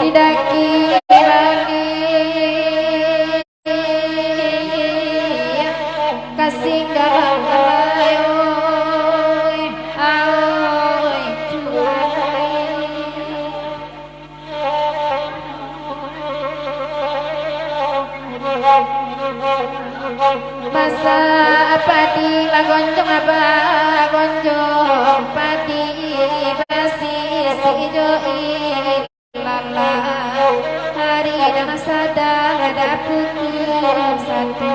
tidak lagi kasih galayoy aoy masa padi lagonjong apa gonjong padi basi sijoi lala hari dan sadar ada putih satu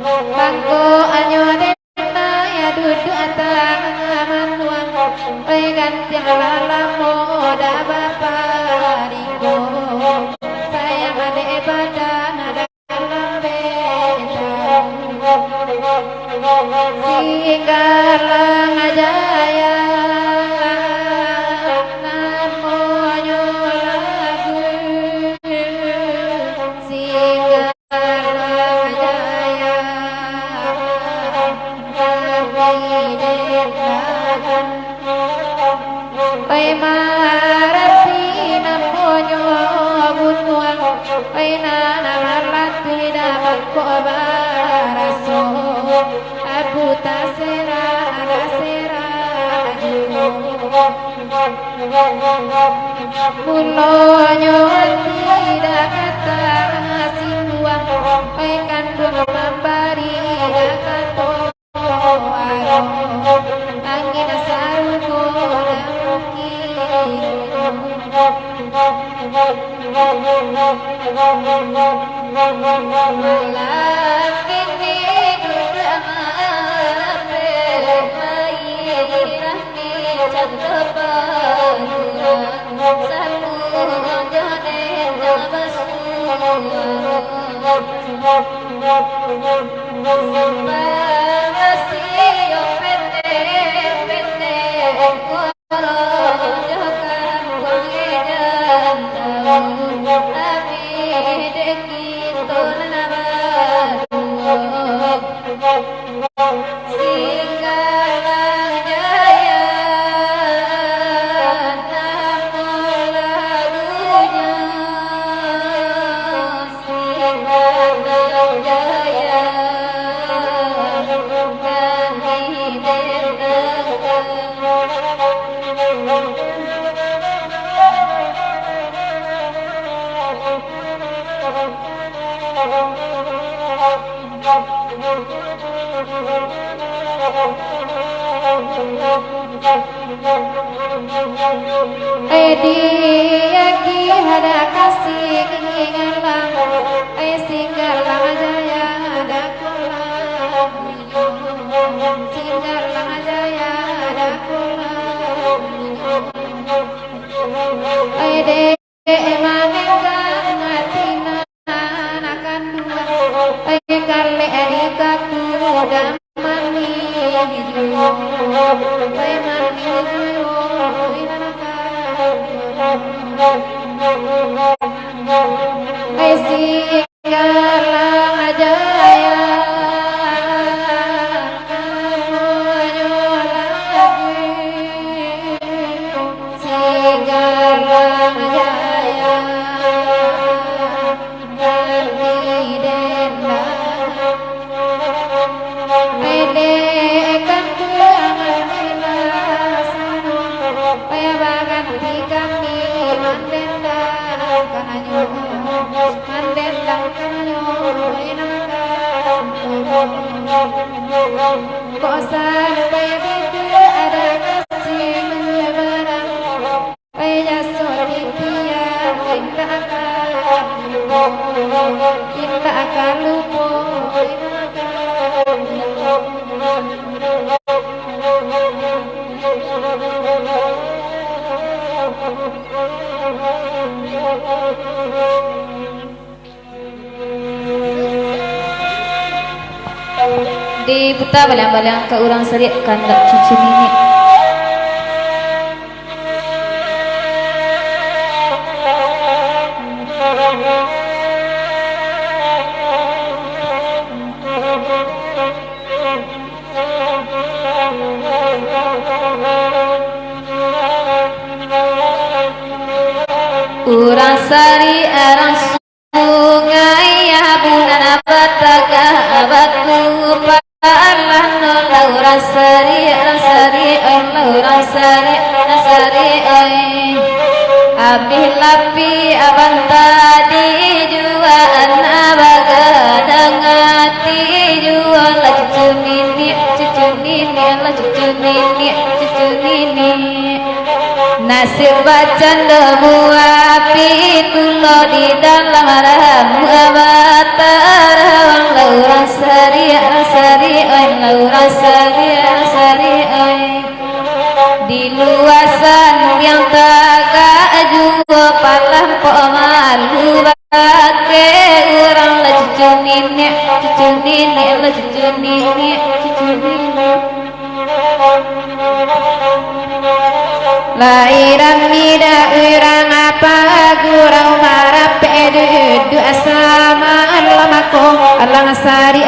bangko anyo dena ya duduk atang manuang ganti lala moda bapak ringo sayang adek badan ada Singgalang Jaya namonyo lagu Singgalang Jaya Nabidenagan Pai marapi namonyo bunuang Pai nanamalati dapat baraso Abu tasera arasera mulonyo tidak kata siluang Pai kandung membari kata angin sarugo malam ini duduk Singgalang Jaya namo lagunya Singgalang Jaya kami Edi yaki hada kasih ngalang Singgalang Jaya hada kulang Singgalang Jaya hada kulang Edi emangenggang hatina akan dua kali erika kuda mani Singgalang Jaya namonyo lagu Singgalang Jaya Pede kan Paya bagan di kami mandendang kananyo mandendang kananyo kosan paya bidu ada kasih barang paya sori kia inta akan lupo di buta balang-balang ke urang serik kandak cucu nenek urang sari arang sungai abunana bataga abatu Allah no urang sari urang sari oi abih lapi abantadi jua anabaga dangati jua la cucu nini la cucu nini nasib bacan debu api tulo di dalam rahamu abatar laura sari oi laura sari oi di luasan yang tak jua palang malu bake orang la cucu nini la cucu nini lairan mida urang apa gurau marap edu asama Allah ngasari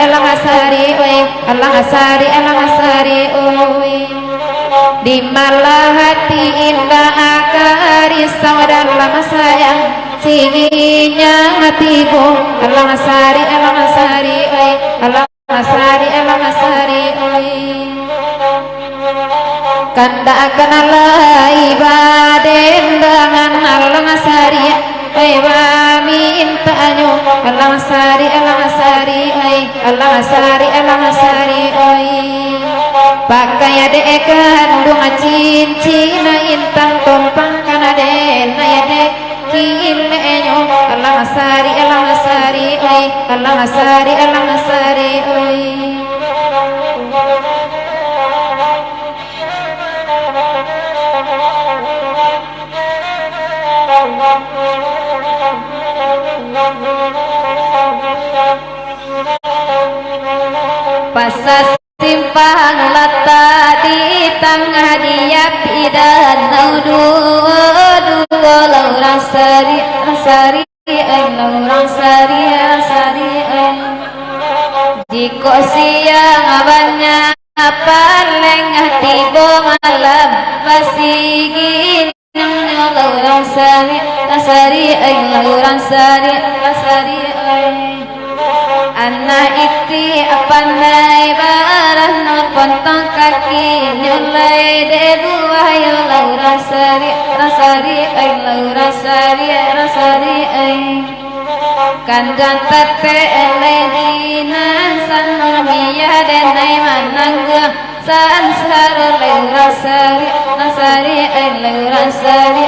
oi Allah ngasari oi di malah hati indah akari dalam sayang singinya hatiku Allah ngasari oi Allah ngasari oi kanda akan Allah ibaden dengan Allah ngasari oi minta anyo Allah ngasari oi Allah ngasari oi pakai ade kandung cincin intan tompang kana den ade kilenyo Allah ngasari oi Allah ngasari oi pasas simpang lata di tengah dia pidan dua laurang sari laurang sari jiko siang abanya paling tiba malam pasigin laurang sari laurang sari anak iti apanai barah no pontong kaki nyulai de dua yo laura sari laura sari kandang tete eledinan san miya denai manangga san saru laura sari laura sari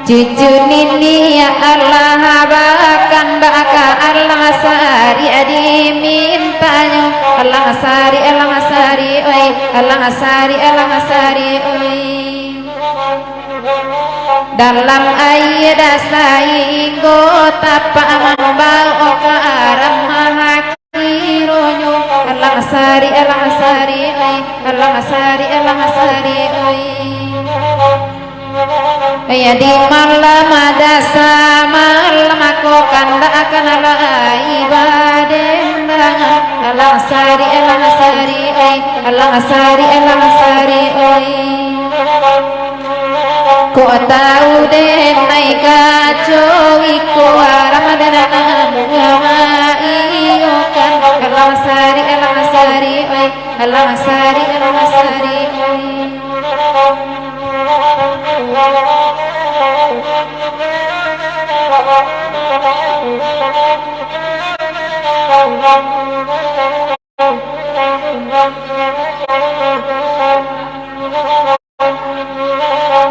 cucu nini ya Allah bahkan baka Allah sari adi mintanya Allah sari oi Allah sari oi dalam air dasai gota pa mambau ke arah mahakironyo Allah sari oi Allah sari oi ya di malam ada malam aku kanda akan Allah ibaden Allah sari oi Allah sari oi ko tahu den naik kacau iku Ramadan iyo kan Allah sari oi Allah sari oi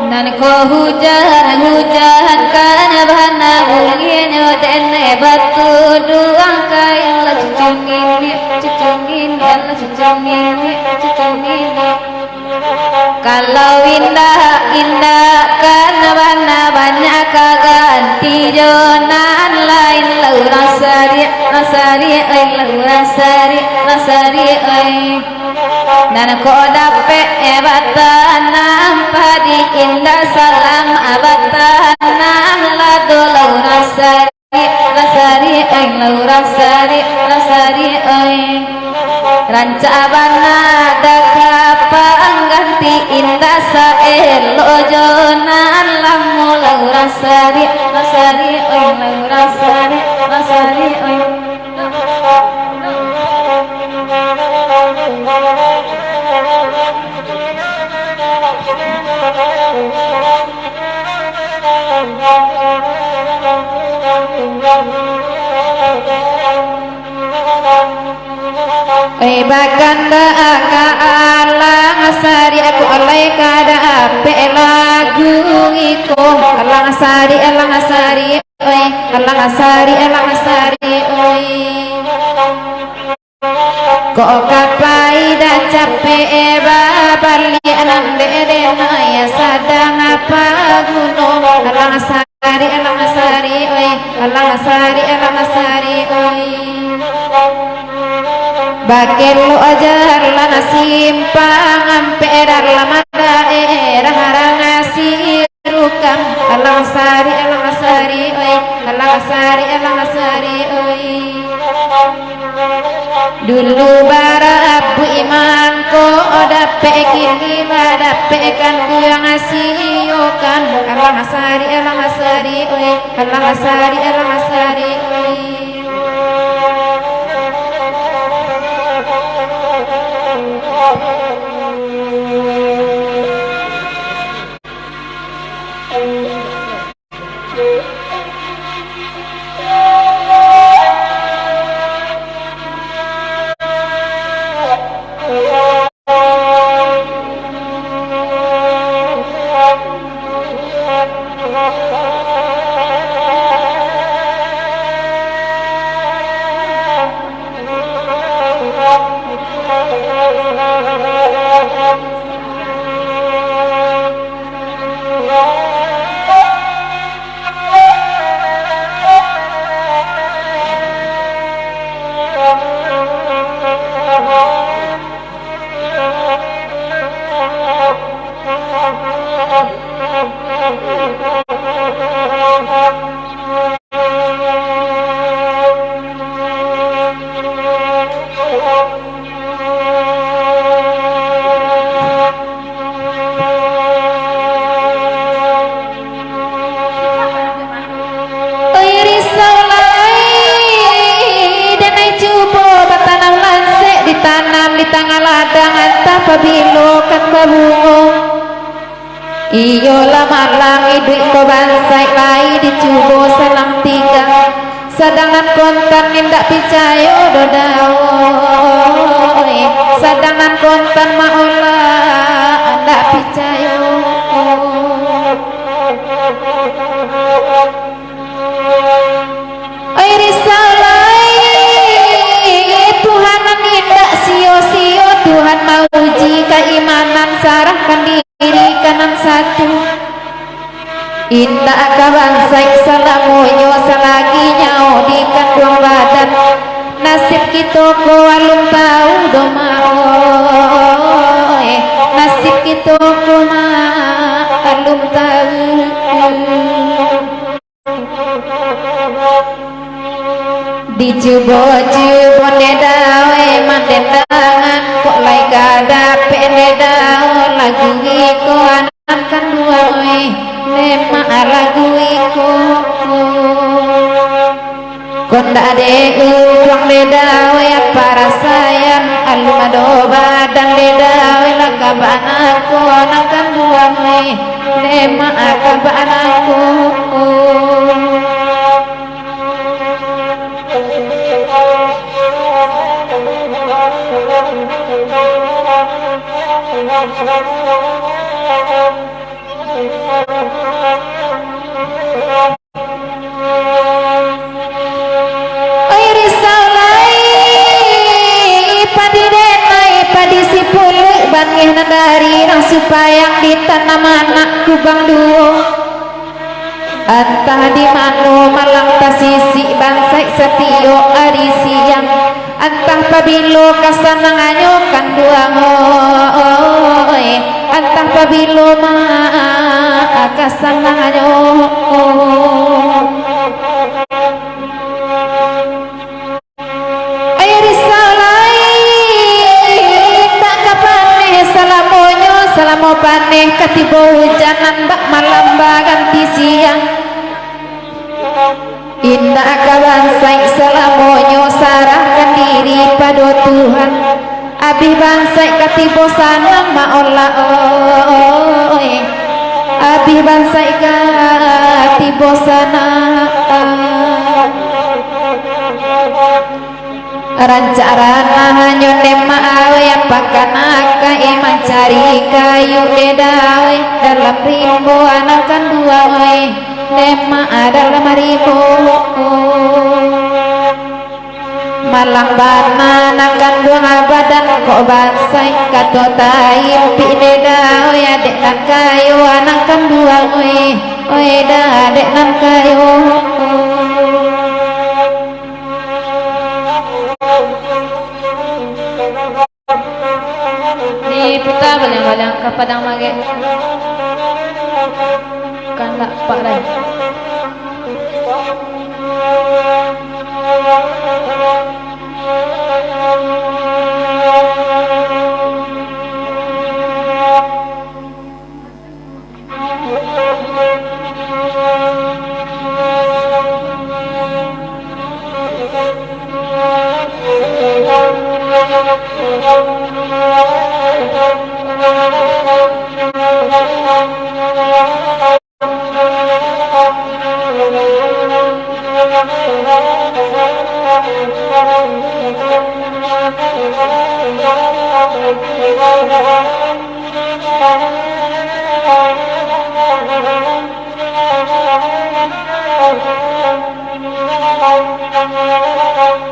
nan ko hujan kana bana bulginyo denne batu duang kain la cucungin kalau indah kana bana banyak kaganti jonan lain laura sari dan ko dape ebatanam padi indah salam abatanam lado laura sari laura sari ranca bana daka pangganti indah saelo jonan lamu laura sari oi laura sari oi baganda aka alang sari aku alai kada ape lagu iku alang sari oi alang sari oi kok kapai dah capek babali alam de ya sadang apa gunung alang sari oi alang sari oi bakelo ajar lana simpang amperar lama daerah harang rukam alang sari oi alang sari oi dulu bara abu iman ko dape kini dape kan ku yang asiyokan alang sari oi alang sari oi pabilo kan babungo iyo lama langi duit ko bansai lai dicubo salang tiga sadangan kontan nindak picayo dodao sadangan kontan maola ndak picayo oi risalai Tuhan nindak sio-sio Tuhan mau uji keimanan sarahkan diri kanan satu indah kabansai salamunyo selagi nyao di kandung badan nasib kita ko alum tahu doma nasib kita ko ma alum tahu dijubo-jubo nedawe mandendangan kok lai kada penedao lagu iko anak kan dua lema lagu iko konda de uang nedawe para sayang alumado badan nedawe lakabanako anak kan dua lema akabanako dari nang supaya ditanam anak kubang duo entah di mano malang tasisi bansai setio ari siang entah pabilo kasananganyo kan duang entah pabilo ma kasananganyo ayo risalai selama paneh ketiba hujanan bak malam ganti siang indah kawansai selamonyo sarahkan diri pada Tuhan abi bansai katiba sanang maola abi bansai katiba sanang rancarana hanyo nema awe pakanaka iman cari kayu dedawe dalam rimbo anakan dua we nema dalam rimbo malang bana nakan dua badan kok bansai kato taim pi dedawe adek nan kayu anakan dua we adek nan kayu di pita balang-balang ke padang mage kan tak pak dah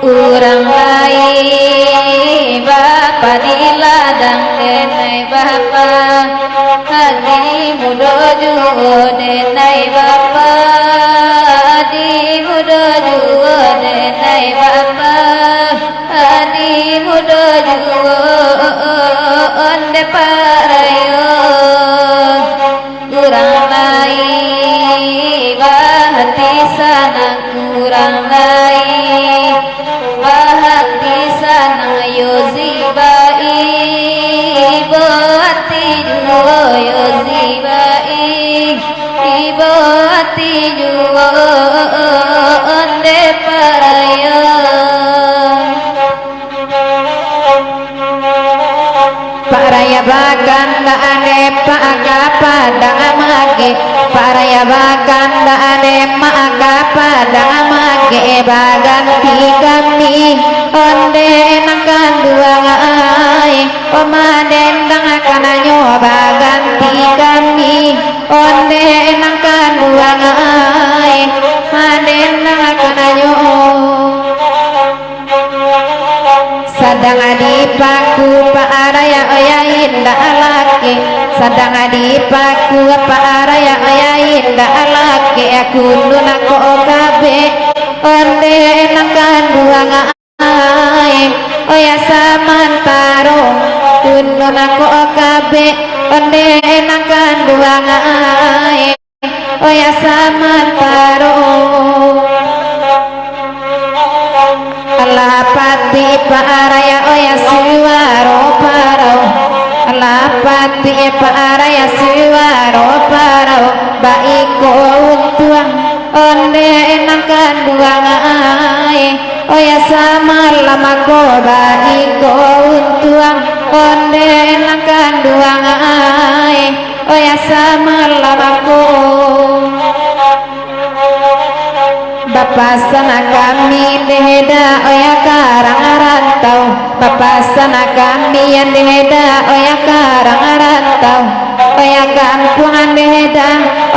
urang lain bapa di ladang denai bapa hadi mudo juo denai bapa hadi mudo juo denai bapa hadi mudo juo onde parayo urang lain bahati sanang urang lain bahati sana yozibai ibati juo yozibai ibati juo onde parayo paraya baganda ane paga padang mage paraya baganda ane maga padang mage baganti kami onde nakan duang ai omaden dang kananyo baganti kami onde nakan duang ai maden dang kananyo sadang adipaku paaraya oya indah alake sadang adipaku paaraya oya indah alake aku nunako kabe onde nakan duang ai oya samantaro nunako kabe onde nakan duang ai oya samantaro alapati paaraya oya siwaro parau alapati paaraya siwaro parau baiko untuang onde nakan duang ai oya sama lamako baiko untuang onde nakan duang ai oya sama lamako Bapasana kami deheda oya karang rantau Bapasana kami yang deheda oya karang rantau oya kampungan deheda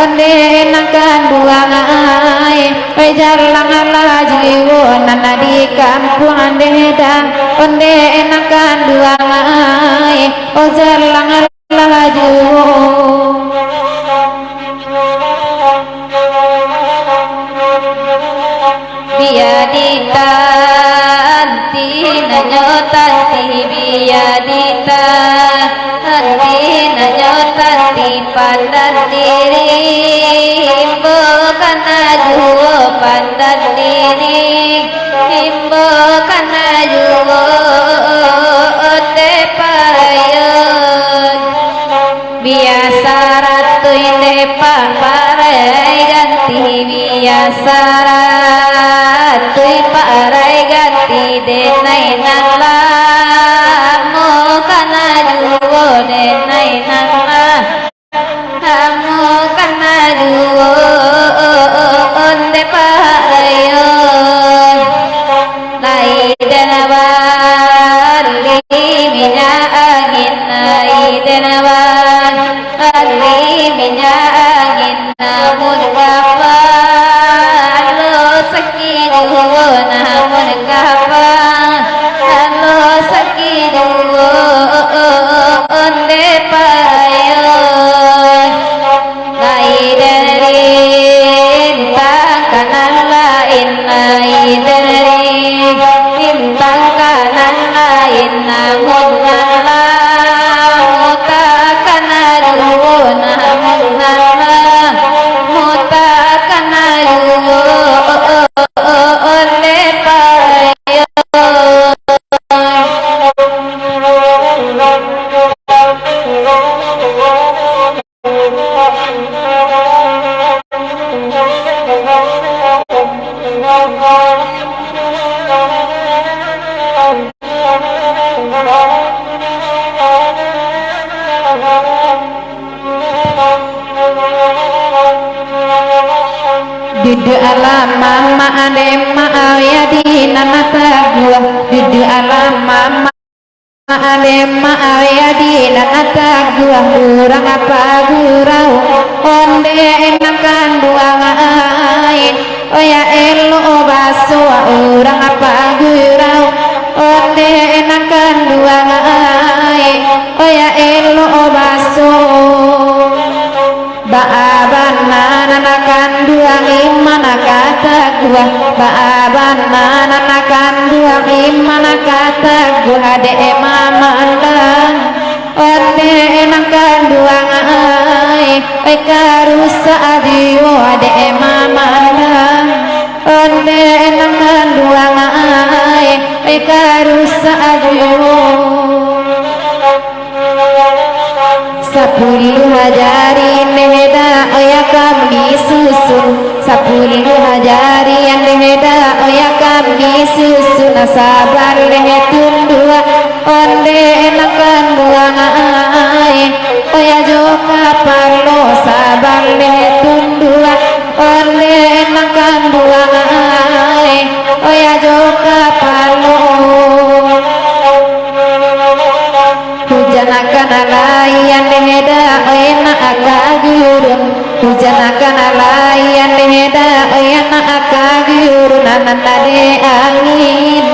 onde nakan duang ai oya jalang ala jiwo nana di kampungan deheda onde nakan duang ai oya jalang ala jiwo biadita antina nyotanti biadita antina nyotanti pandan diri himbo kana juwo pandan diri himbo kana juwo ote parayon pak parai ganti biasara tui parai ganti denai nala mo kana duo denai nala mo kana duo onde parayon lai denawan li minya angin lai denawan li minya angin namun kapan lo sekidu namun kapan lo sekidu onde parayon lai derin kanan lain lai derin bintang kanan lain namun nala muta kanalu namun nala muta kanalu oleh parayon Dudu alam mama ade ya di mata gua dudu alam mama ade ya di mata gua kurang apa gurau onde enakan dua ngain oh ya elo baso orang apa gurau onde enakan dua ngain oh ya elo baso baaban nanakan dua imana kata gua baaban nanakan dua imana kata gua de mamandang onde enakan dua ngai karusa adiwo de mamandang onde enakan dua ngai karusa adiwo 10 hajari mehda oya kami susun 10 hajari yang mehda oya kami susun sabar lehe tundua onde enakan buangai oya joka parlo sabar lehe tundua onde enakan buangai oya joka parlo hujan akan alayan leheda oyana akagurun hujan akan alayan leheda oyana akagurun nanade angin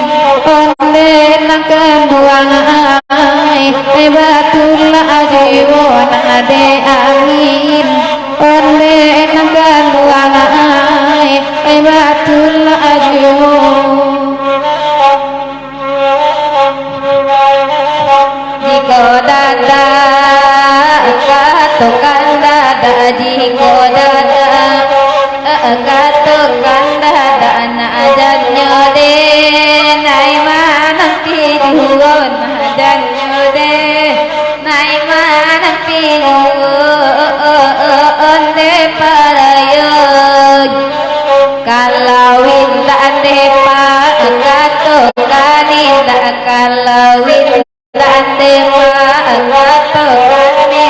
onde nakan buang ai batul ajiwo nanade angin onde nakan buang ai batul ajiwo dada katokan dada jiko dada katokan dada na ajanyo de nai manang tiduon ajanyo de nai manang tiduon de parayon kalawin tak depa katokan indah kalawin Tante ma agato kani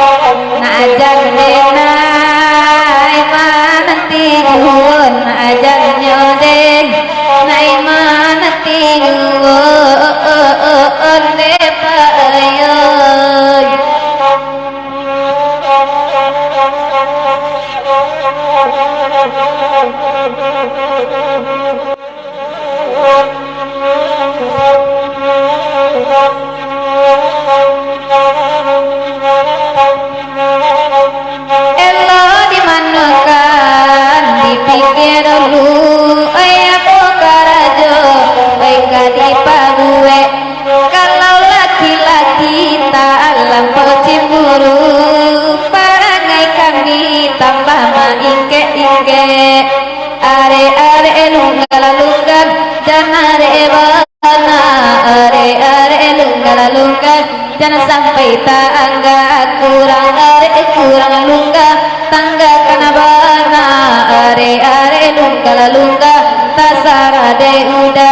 najan denai manati guon najan nyoden nai manati guon de payoy Elo dimanukan dipikir dulu aku karajo baik di pague kalau laki-laki tak lampau cemburu parangai kami tambah maingke-ingke are-are lunggal-lunggal dan are-are lunggal jangan sampai tangga kurang lungga tangga bana are are lungga lungga tasara de uda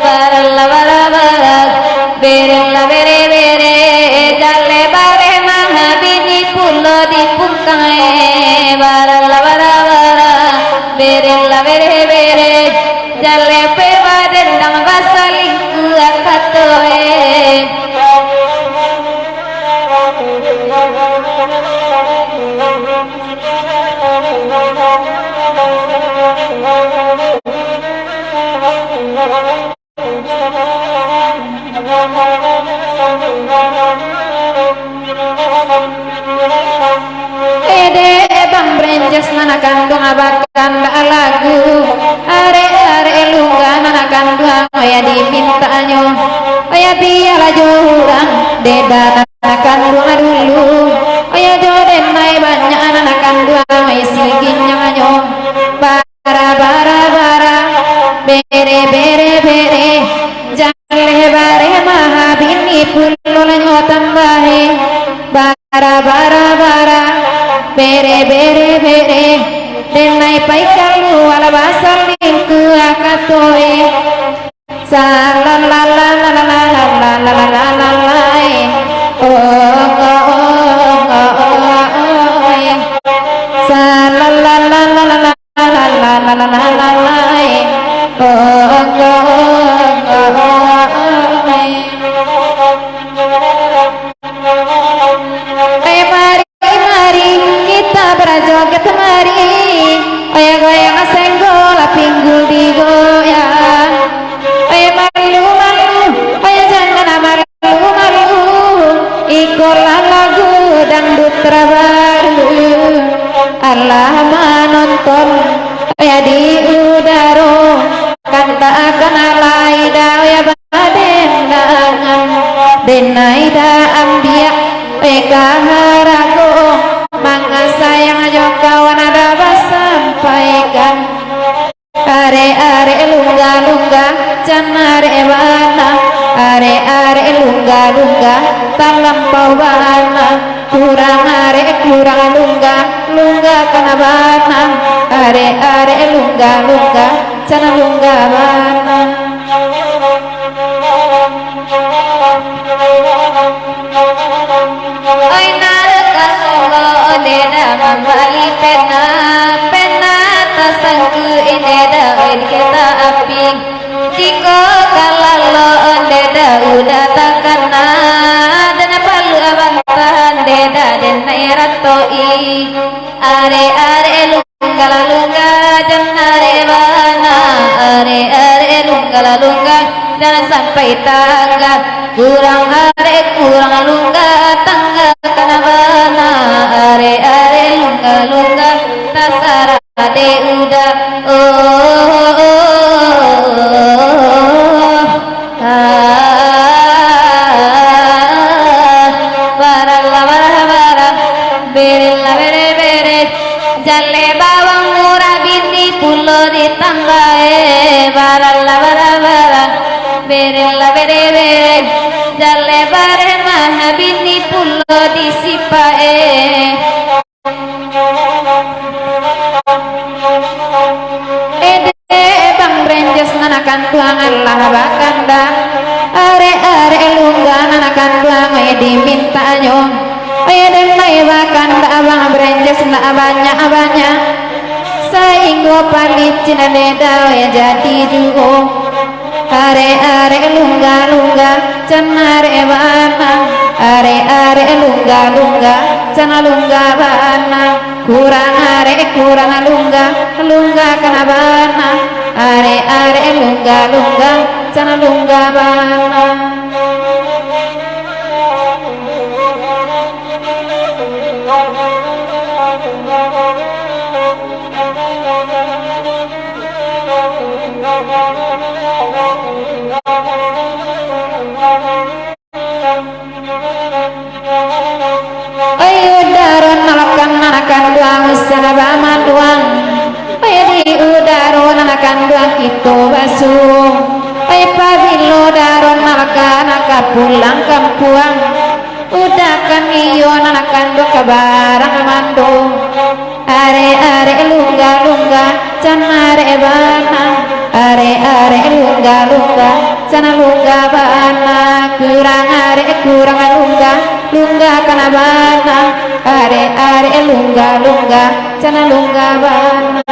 baralla bara bara berella bere bere dalle bare mahabini pulo di pungkae baralla bara bara berella bere bere dalle pewa dendang basalingku akatoe Ede bang brenjes nana kandung abakan lagu are are lungga nana kandung ya dimintanyo ya biarlah jurang deda nana kandung dulu ya joden nai banyak nana kandung isigin nyanyo bara bara bara bere bere bere jangan bare mahabini pulolanyo tambahe bara bara bara bere bere bere denai paikalu ala basalinku akatoe salalalalalalalalalalalai salalalalalalalalalalalai mari kita berjoget mari goyang senggol pinggul digoyang malu malu jangan malu malu ikolah lagu dangdut terbaru Allah menonton di udara kan tak akan alai daya badendangan denaida ambia kaharago mangga sayang aja kawan ada sampaikan are are lungga lungga canare bana are are lungga lungga talampau bana kurang are kurang lungga lungga kana bana are are lungga lungga cana lungga bana oi naraka solo deda mambali pena pena tasangku ineda oi kita api tiko kalalo deda udah takana dan palu abantan deda den ratoi are are lungga lungga janare bana are are lungga lungga jangan sampai tangga kurang are kurang lungga tangga kana bana are are lungga lungga tasara de uda baralla bara bara berella bere bere jalle bawang murah bini pulo di tambae baralla bara bara berella bere bere jalle bare mahabini pulo disipae ede bang brenjes nanakan tuangan lah bakanda are are lungga nanakan tuangan dimintanyo ede nai bakanda bang brenjes na banyak banyak sainggo palicin deda ya jadi jugo are are lungga lungga canare bana are are lungga lungga cana lungga bana kurang are kurang lungga lungga kana bana are are lungga lungga cana lungga bana ayo daron nalakan nanakan duang usaha maduang ayo di udaro nanakan duang itu basuh Ay pabilo daron makan pulang kampuang udah kan iyon akan do kabarang mando are lungga can are bana are lungga can lungga bana kurang lungga kana bana are lungga can lungga bana.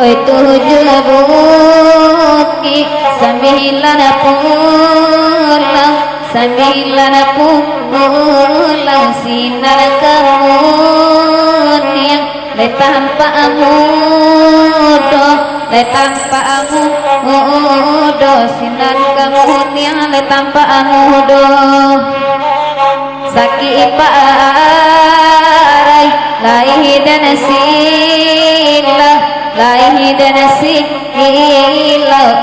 Oi tujuh buki sembilan pulau sinar kemudian le tanpa mudo sinar kemudian le tanpa mudo sakit parai lahi dan sila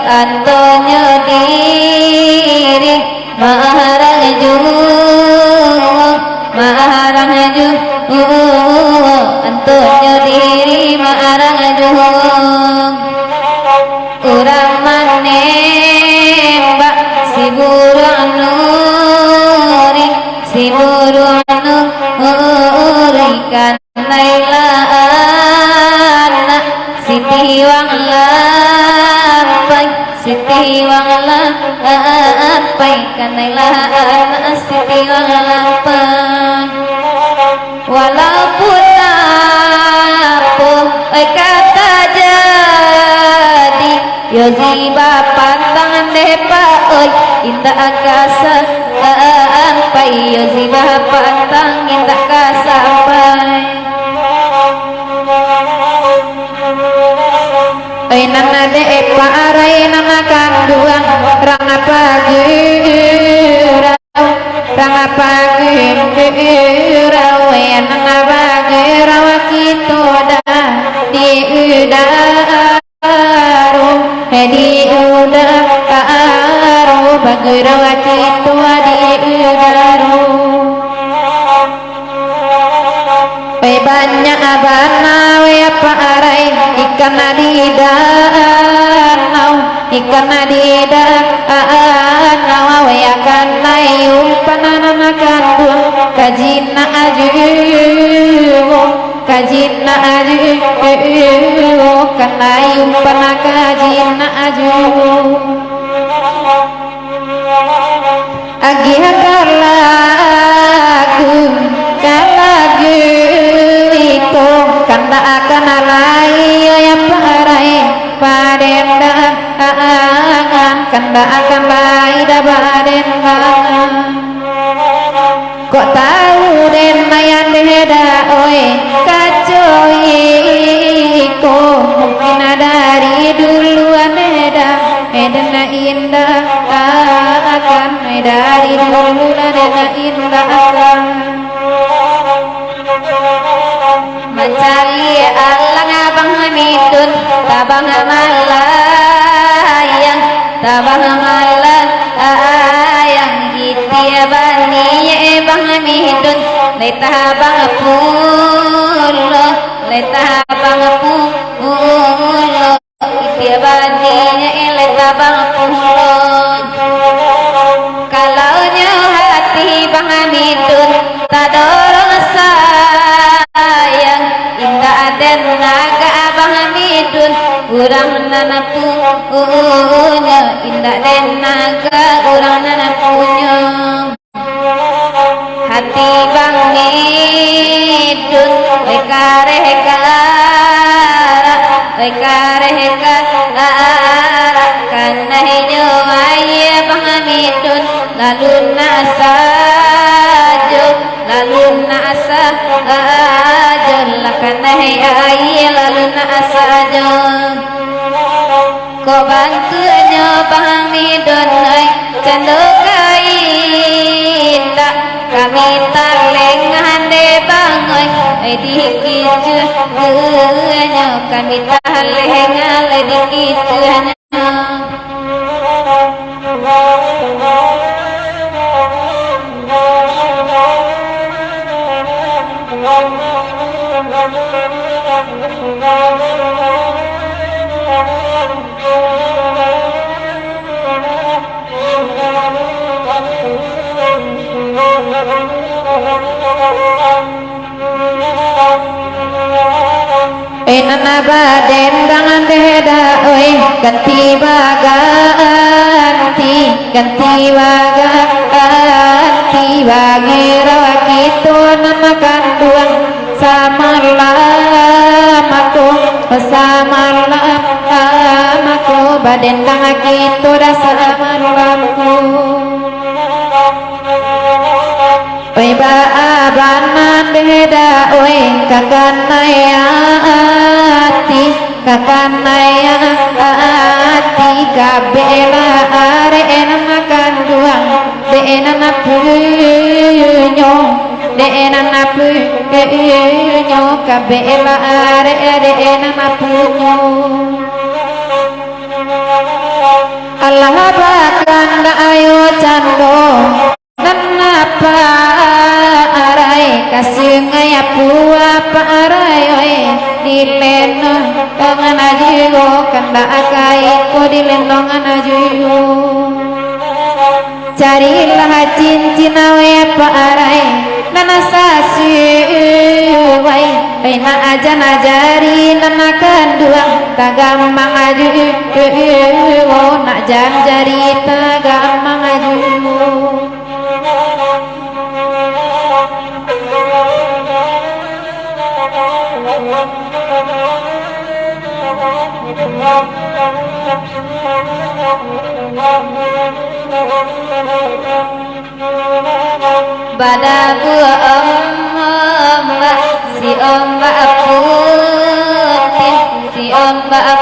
antonyo diri maharang ju antonyo diri maharang ju urang manembak si burung nuri kan nailaan Siti wang lapai kanailaan Siti wang lapai walaupun apa kata jadi yozi bapak tangan depa oi indah akasa sampai yozi bapak tangan indah akasa sampai ay nana de paray nana kanduang ranga pagi raw nana pagi raw kito da di udaro di udaro pagi raw kito di udaro ay banyak abana we paray ikan di danau we akan nayum panana kandung kajina aju kanayum panakajina aju agi kalagu itu kanda akan alai yang parai padendangan kanda akan lai da padendangan kok tahu den mayan beda oi kacoi ko mungkin dari duluan beda edena indah akan dari duluan edena indah akan mencari alang abang hamidun tabang malayang gitia bani bang hamidun letah bang pulo gitia bani letah bang pulo kalaunya hati bang hamidun tadorong sayang indah dan naga abang hamidun urang nana punya indah dan naga urang nana punya hati bang hamidun karehkara karena hijau ayah bang hamidun lalu nasa karena ayah lalu nasa kau bantunya bang midon ai candokai tak kami taleng hande bang ai dikicu nya kami taleng ale dikicu nya Nana baden dangan deda oi ganti baganti ganti baganti bagira kitu nama kanduang samalam aku baden dangan kitu rasa malamku oi ba abanan deda oi kakanayati kabela are makan duang de enana punyo kabela are de enana punyo Allah bakanda ayo cando nanapa arai kasih ngaya pua parai oi dileno tangan ajigo kanda akai ko dileno ajigo carilah cincin awe parai nana sasi wai na aja najari nana kanduang tagammang ajigo nak janjari tagammang ajigo Badaku si ombak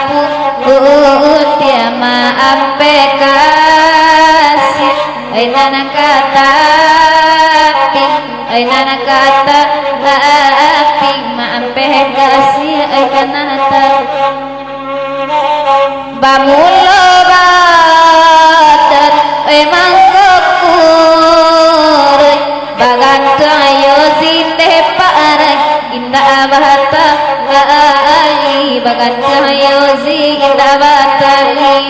putih maaf kasih nana kata maaf kasih nana bamulo badat emang kokur bagantang ayo sinde parai indah bahata ai bagantang ayo indah batali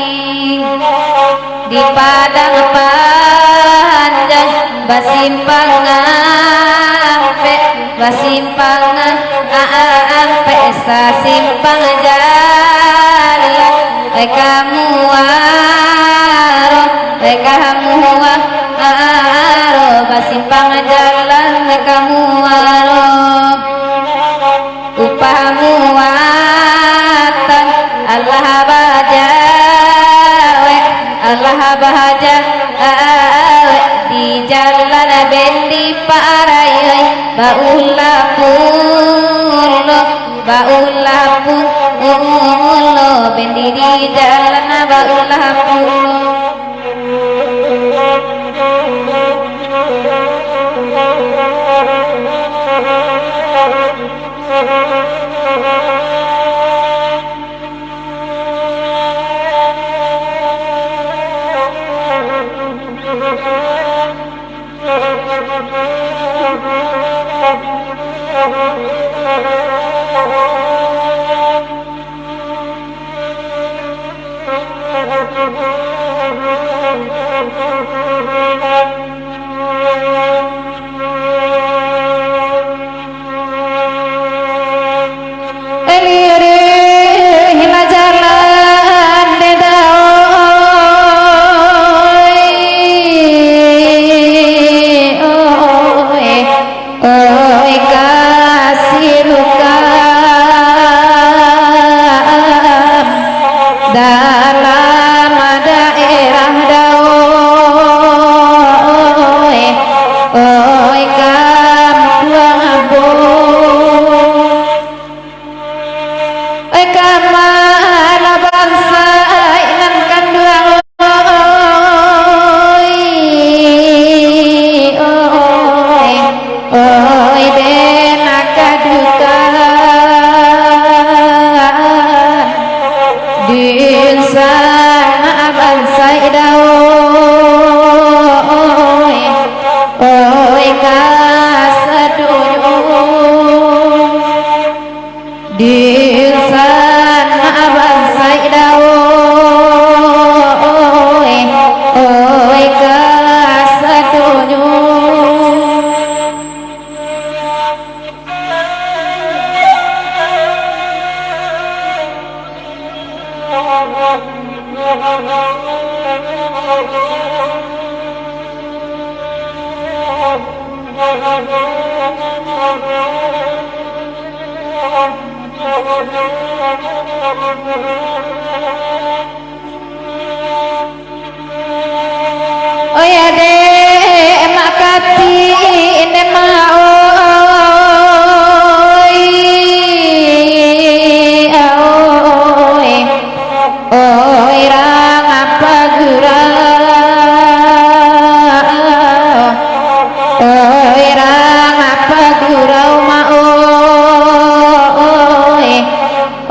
di padang panjang basimpang ampe sasimpang jalan kamu waro basimpang jalan kamu waro upahmu watan Allah bahaja di jalan bendi parai baulah pulo bendi di jalan baulah pulo dalam daerah daun sana bansai daoy oi kasadunyo di sana bansai daoy oi kasadunyo oh ya dek makati ini mau oi rang apa gurau oi rang apa gurau mau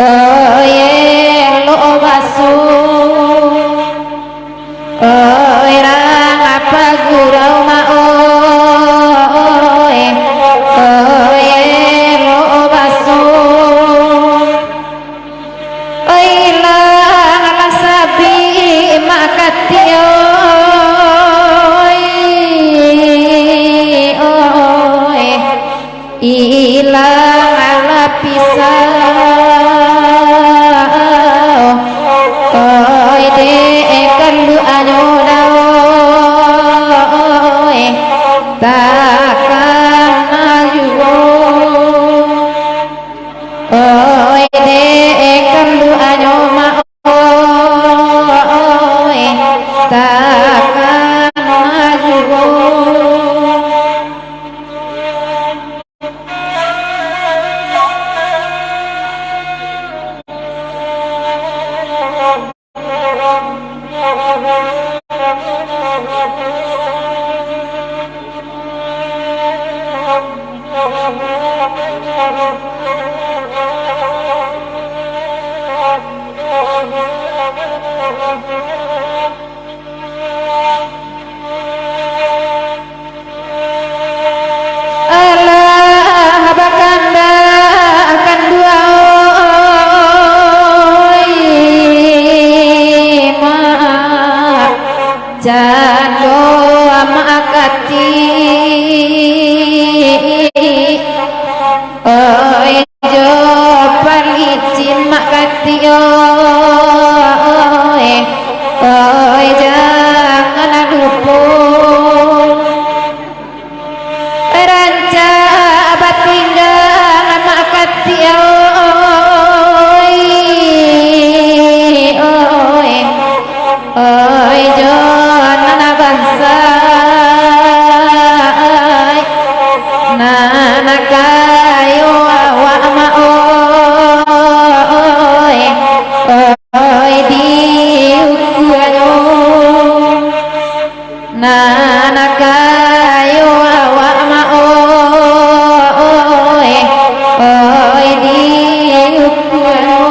oi lo basu oi rang apa gurau mau oi lo basu oi lang sabi makati oi ilang ala pisau oi de kalu anyoda oi takkan maju oi de kalu anyoma oi takkan maju Allah bakanda akan dua ma jando makati oi jo palicin makati oi jangan lupa ranca batinggal makati oi jona bangsa nana kayo awak ma oi di ukuyo nana kayo awak ma oi di ukuyo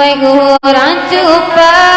oi kurang cupa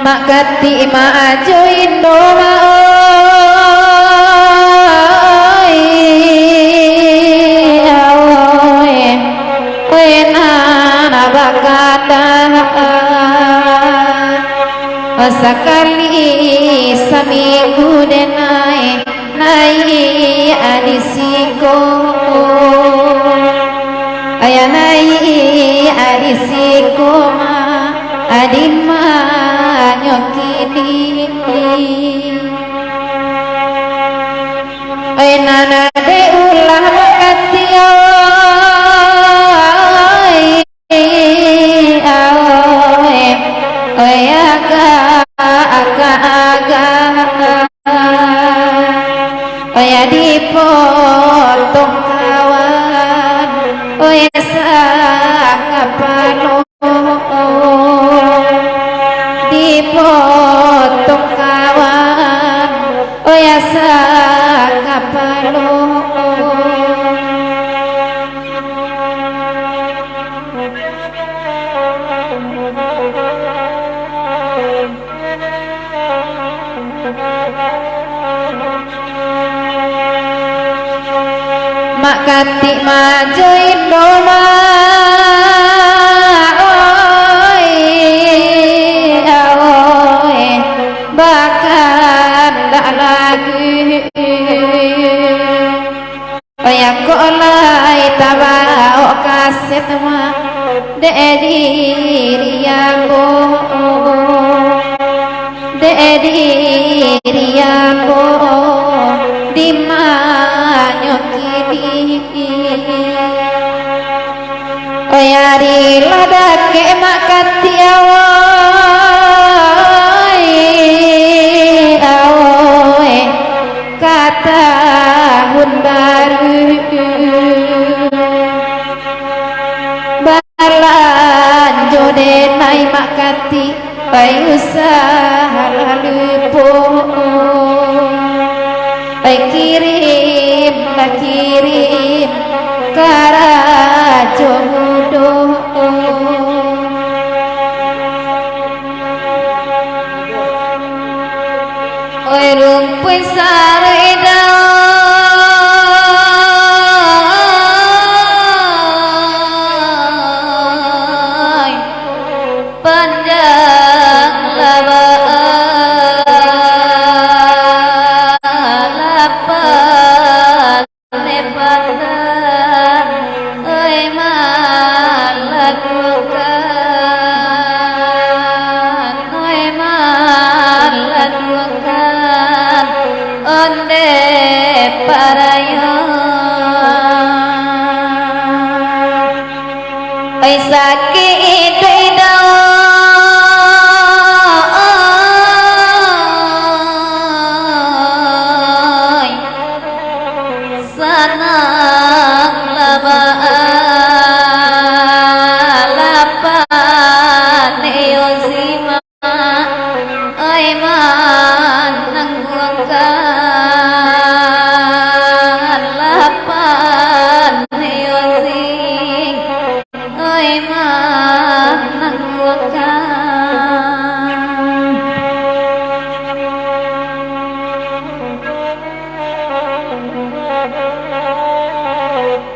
makati maju Indo sekali seminggu denai nai adisiko ayah nai adisiko ma adima nyokini ay nana de ulah makati dipotong kawan oi sakapalo dipotong kawan oi sakapalo mak katik majoin doma oi oi bahkan tak lagi oi aku olai tabau kaset mak diriambo diriambo di manyo kini oyari ladake makati awoi awoi kata tahun baru balan jodenai makati pai usaha lalu po kirim lah kirim karajo mudo oi rumpun sareda panjang laba sakit doi sanang laba lapan eozima oi manang buangkan lapan eozing oi manang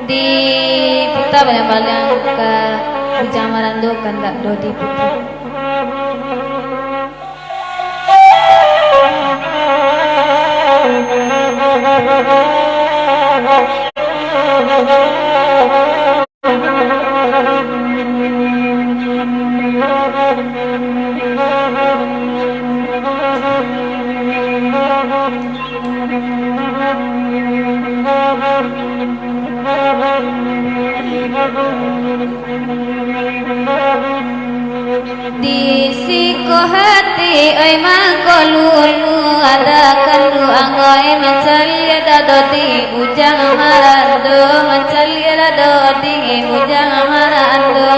di puta banyak-banyak ke Bujamaran do kandak do di puta di siko hati oi mangkolulu ada kandu angoi mencari dodi ujang marando mencari dodi ujang marando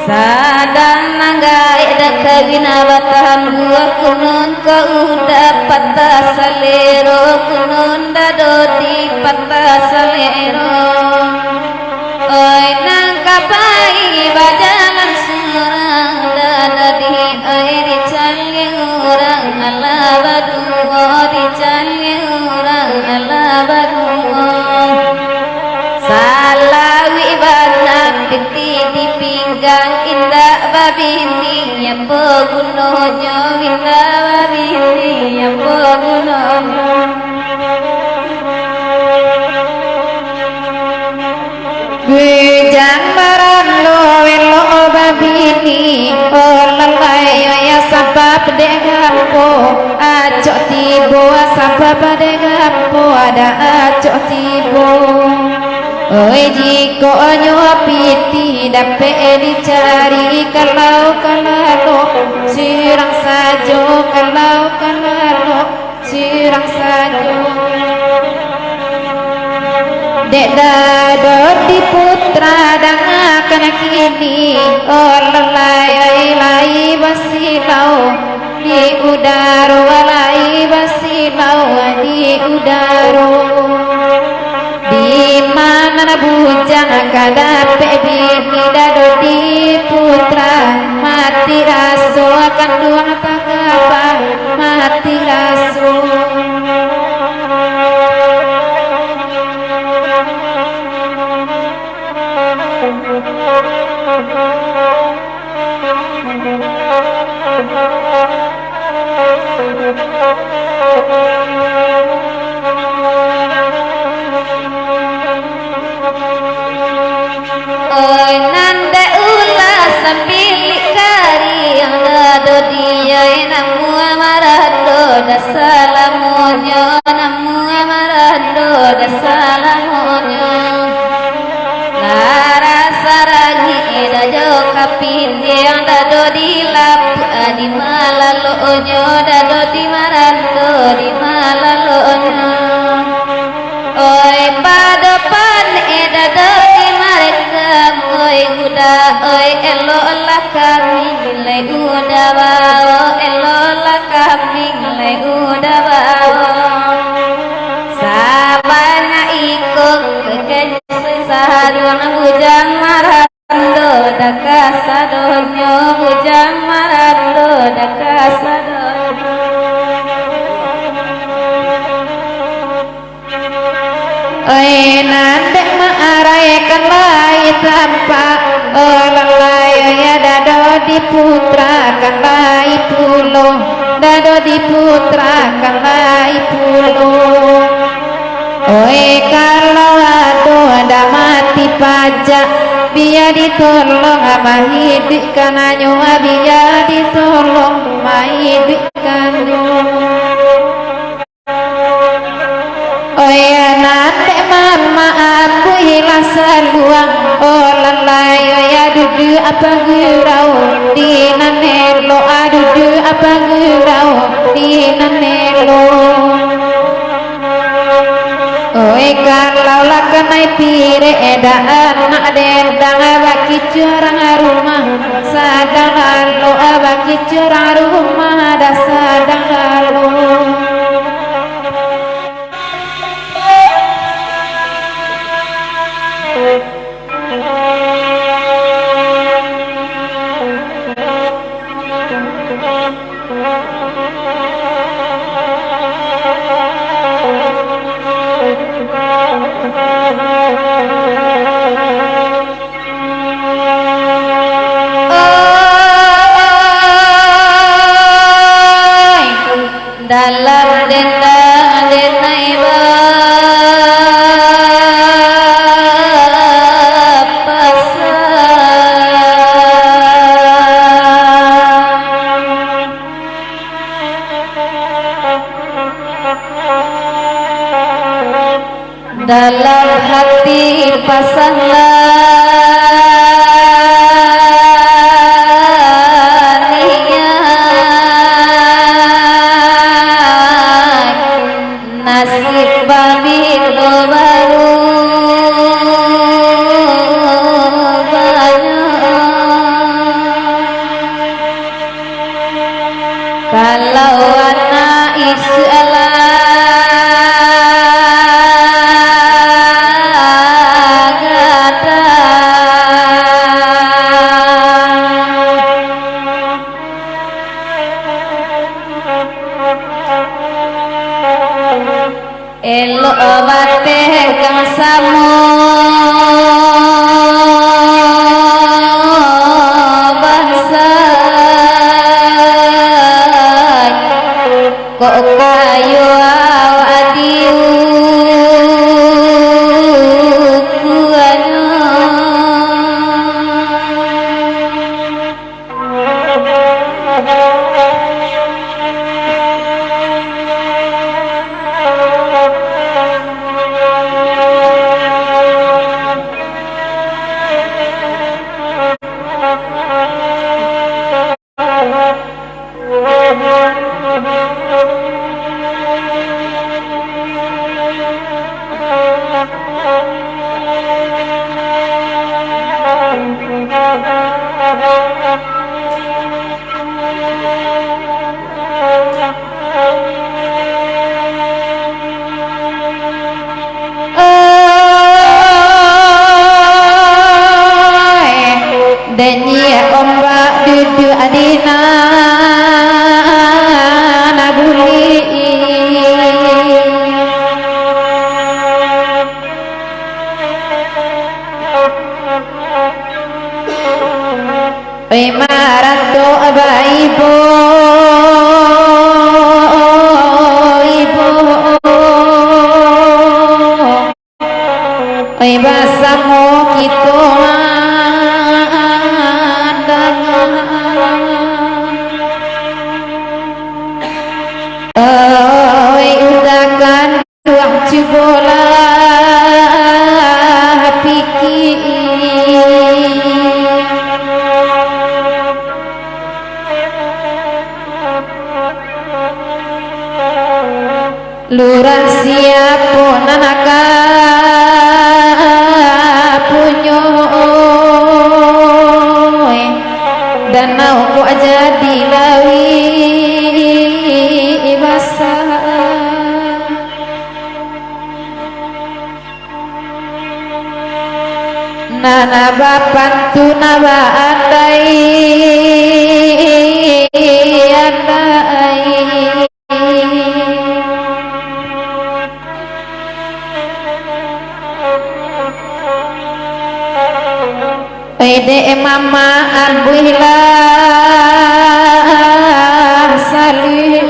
sadang nanggai dak kawina batahan dua kunun ke udah patah salero kunun dodi patah salero oi nang kapai bajalan surang dadadi oi dicali orang ala badu dicali orang ala badu salawi banam binti di pinggang indah babini ya pegunonyo indah babini ya pegunonyo Bujang marando welo babini olalai ya sabab dengapo acok tibo sabab dengapo ada acok tibo oi jiko nyopiti dapat dicari kalau sirang sajo kalau sirang sajo dek dado di putra dangakan kini lelai lai basilau di udaro lai basilau di udaro di mana bujang kadape bini dado di putra mati raso akan dua apa mati raso Oi nanda ulah sambil kari yang dado dia namu amarado dasalamonyo namu amarado dasalamonyo lara saragi dajo kapin yang dado di lapu di malalonyo dado di marando di malalonyo oi pada pan dado di mereka oi uda oi elo lah kami nilai uda bawa elo lah kami nilai uda bawa sabana ikut kekenyang saharuang bujang marando dakasadonyo bujang marando dakasadonyo oi nandek maarai kan lai tanpa lalai ya dado di putra kan lai pulo dado di putra kan lai pulo oi kalau ada mati pajak biar ditolong apa hidup kananyo biar ditolong ma hidup kanyo oi nandek mama aku hilang seluang lalai ya dudu apa gurau di nanelo adudu apa gurau di nanelo oi kalau lah kenai pire edaan nak dendang bagi curang rumah sadang lalu bagi curang rumah ada sadang lalu dalam dendang denai dalam hati pasanglah niat nasib babi baru banyak kalau anak Islam elo bate kang samo bangsa kok kayu adiu kuanyo oi maranto ibu ibu oi basamu kitu oi udakan tuang cibola pikir lurah siapa nanaka punyo danau ku aja dilawi basah nana bapan tu naba andai pede mama alhamdulillah salih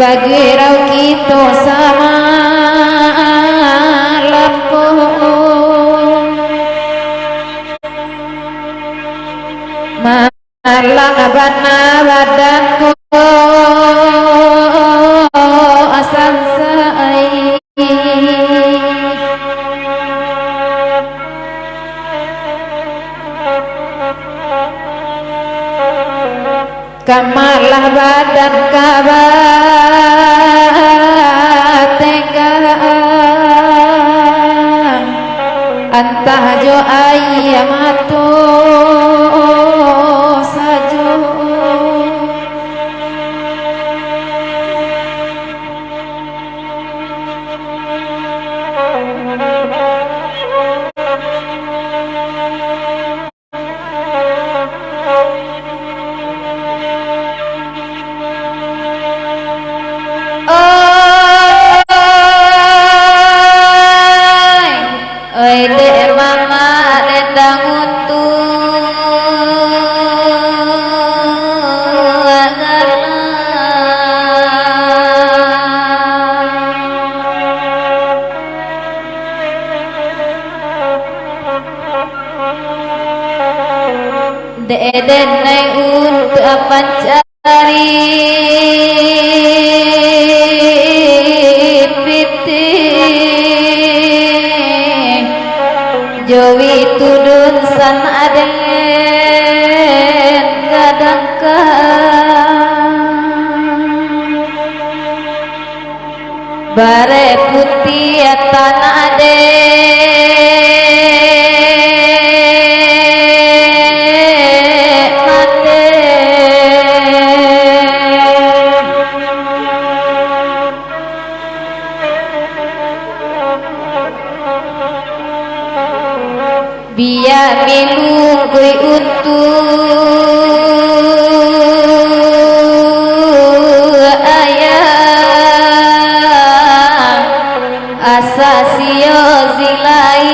bagi rau kita sama lapo malang bana badanku asal sai kamalah badan kabategang antah jo ayamato sajo oi dek mama dendang untuk deden naik untuk apa cari Jowi tudun san aden gadangkan bare putih tanah aden mate biar milu kui utuh ayam asa sio zilai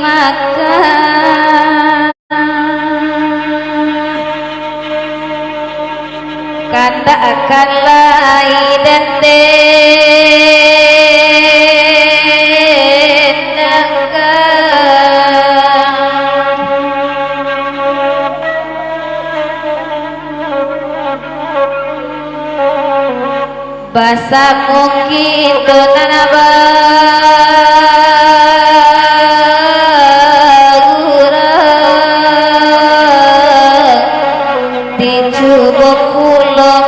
makan kanda akan lai dente basa mungkin nanaba dicoba pulau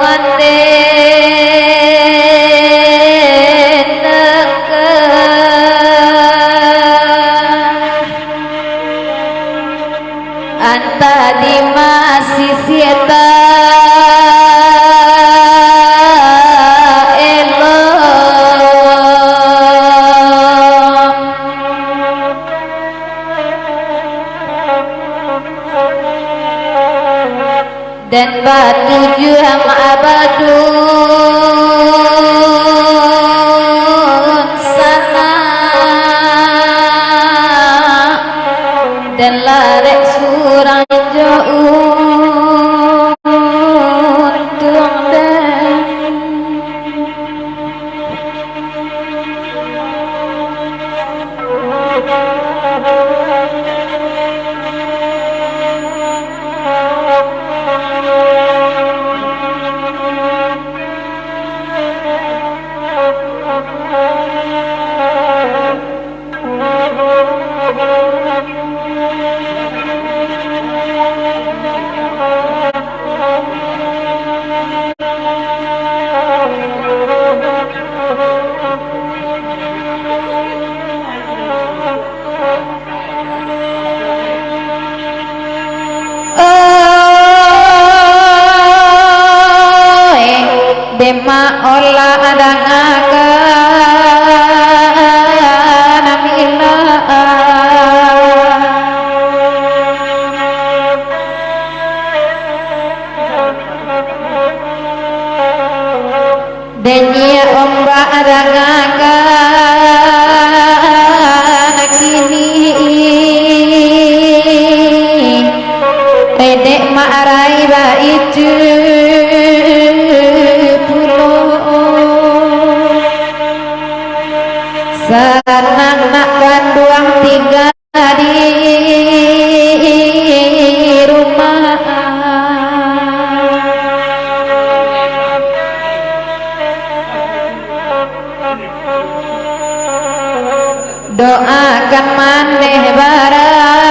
anta di masih sieta dan batu juham abadun sana Denya ombak rangakan kini Pedek ma'rai baicu pulau Senang nak kanduang tiga di rumah doakan maneh barasaki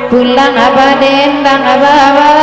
pulang abadendang ababa